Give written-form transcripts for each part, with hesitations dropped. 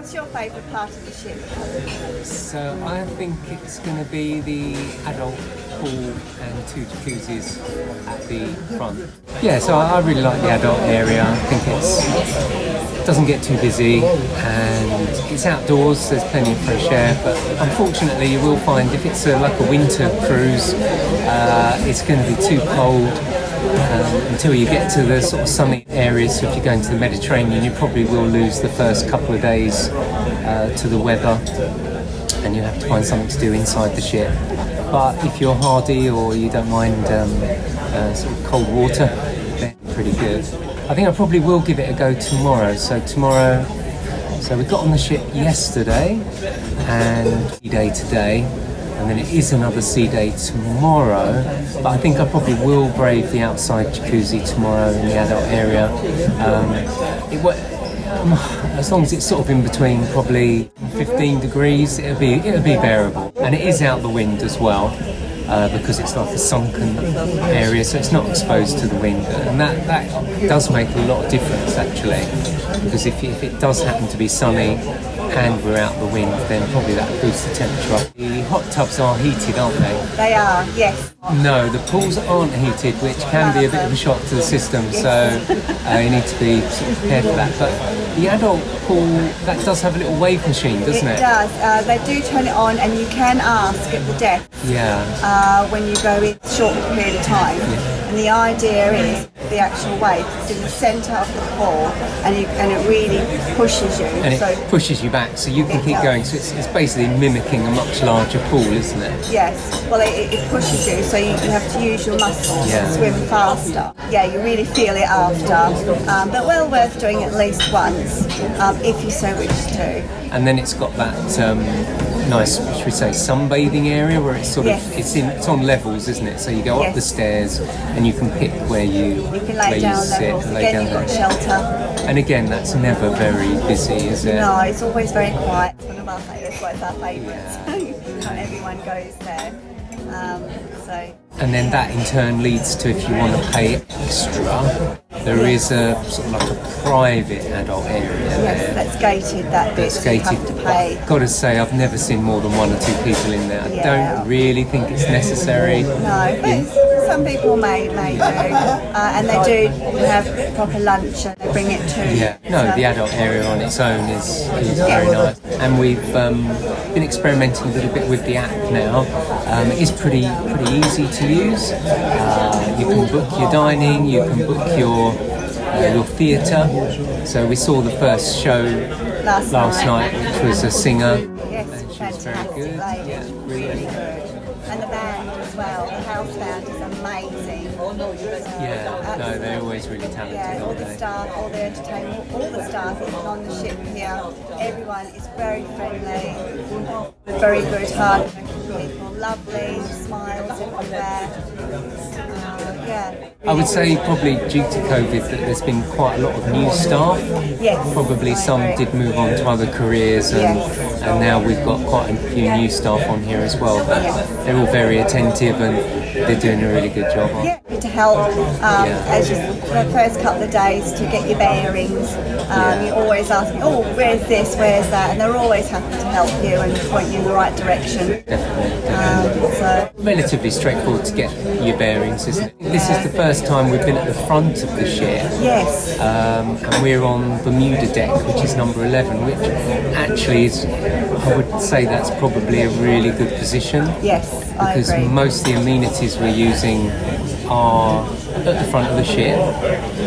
What's your favourite part of the ship? So I think it's going to be the adult pool and 2 jacuzzis at the front. Yeah, so I really like the adult area. I think it doesn't get too busy and it's outdoors, there's plenty of fresh air, but unfortunately you will find if it's like a winter cruise, it's going to be too cold until you get to the sort of sunny areas. So if you're going to the Mediterranean, you probably will lose the first couple of days to the weather and you have to find something to do inside the ship. But if you're hardy or you don't mind sort of cold water, then pretty good. I think I probably will give it a go tomorrow. So we got on the ship yesterday and sea day today, and then it is another sea day tomorrow. But I think I probably will brave the outside jacuzzi tomorrow in the adult area. As long as it's sort of in between probably 15 degrees, it'll be bearable. And it is out the wind as well, because it's like a sunken area, so it's not exposed to the wind. And that does make a lot of difference actually, because if it does happen to be sunny and we're out the wind, then probably that boosts the temperature up. The hot tubs are heated, aren't they? They are, yes. No, the pools aren't heated, which can be a bit of a shock to the system, so you need to be sort of prepared for that. But the adult pool, that does have a little wave machine, doesn't it? It does. They do turn it on, and you can ask at the desk when you go in a short period of time. Yeah. And the idea is the actual wave is in the centre of the pool, and it really pushes you. And it pushes you back, so you can keep going. So it's basically mimicking a much larger pool, isn't it? Yes. Well, it pushes you, so you have to use your muscles to swim faster. Yeah, you really feel it after. But well worth doing at least once, if you so wish to. And then it's got that nice, should we say, sunbathing area where it's sort of it's on levels, isn't it? So you go up the stairs and you can pick where you can lay down levels. Again, you've got shelter. And again, that's never very busy, is it? No, it's always very quiet. It's one of our favourites. Well, it's our favourites. Not everyone goes there. And then that in turn leads to, if you want to pay extra, there is a sort of like a private adult area there. That's gated, that bit, so you have to pay. I've got to say, I've never seen more than 1 or 2 people in there. I don't really think it's necessary. No, but some people may do. And they do have proper lunch and they bring it to. Yeah, no, the adult area on its own is very nice. And we've been experimenting a little bit with the app now. It is pretty easy to use. You can book your dining, you can book your theatre. So we saw the first show last night, which was a singer. Yes, and she was fantastic very good. lady. Yeah, Really good. And the band as well, the house band is amazing. No, they're always really talented, all aren't the they? staff, all the entertainment, all the staff even on the ship here, everyone is very friendly, very good, hard-working people, lovely, smiles everywhere. I would say probably due to COVID that there's been quite a lot of new staff. Yes. Probably some did move on to other careers and now we've got quite a few new staff on here as well. But they're all very attentive and they're doing a really good job. To help as the first couple of days to get your bearings. You always ask me, where's this, where's that? And they're always happy to help you and point you in the right direction. Definitely. Relatively straightforward to get your bearings, isn't it? This is the first time we've been at the front of the ship. Yes. And we're on Bermuda deck, which is number 11, which actually is, I would say that's probably a really good position. Yes, because I agree. Most of the amenities we're using are at the front of the ship.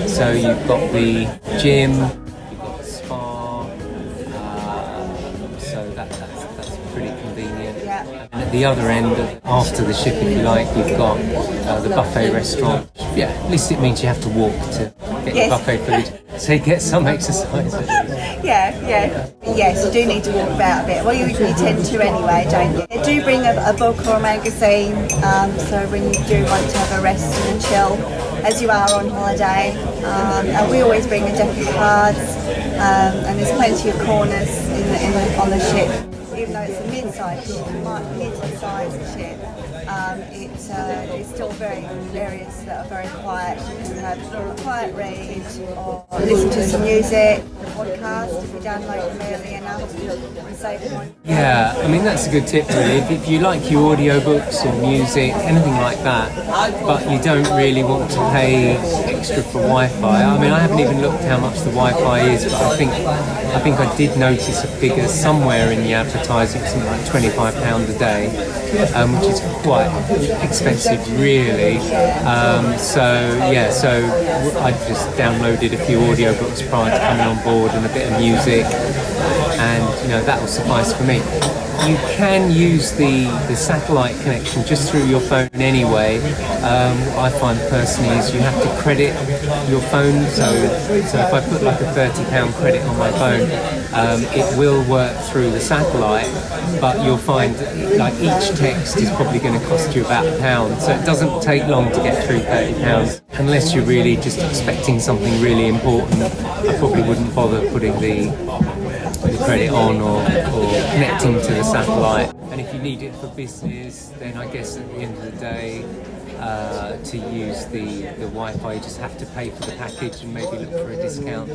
So you've got the gym, you've got the spa, so that's pretty convenient. And at the other end, after the ship, if you like, you've got the buffet restaurant. Yeah, at least it means you have to walk to get your buffet food, so you get some exercise. Yes, you do need to walk about a bit. Well, you tend to anyway, don't you? They do bring a book or a magazine, so when you do want to have a rest and chill, as you are on holiday. And we always bring a deck of cards, and there's plenty of corners on the ship. Even though it's a mid-sized ship, it's still very areas that are very quiet. You can have a quiet read or listen to some music. podcasts if you download them early enough and save them on. Yeah, I mean that's a good tip really. If you like your audiobooks or music, anything like that, but you don't really want to pay extra for Wi-Fi. I mean I haven't even looked how much the Wi-Fi is, but I think I did notice a figure somewhere in the advertising, something like £25 a day, which is quite expensive really. So I just downloaded a few audiobooks prior to coming on board and a bit of music, and that will suffice for me. You can use the satellite connection just through your phone anyway. What I find personally is you have to credit your phone, so if I put like a £30 credit on my phone, it will work through the satellite, but you'll find like each text is probably going to cost you about £1, so it doesn't take long to get through £30. Unless you're really just expecting something really important, I probably wouldn't bother putting the credit on or connecting to the satellite. And if you need it for business, then I guess at the end of the day, to use the Wi-Fi, you just have to pay for the package and maybe look for a discount.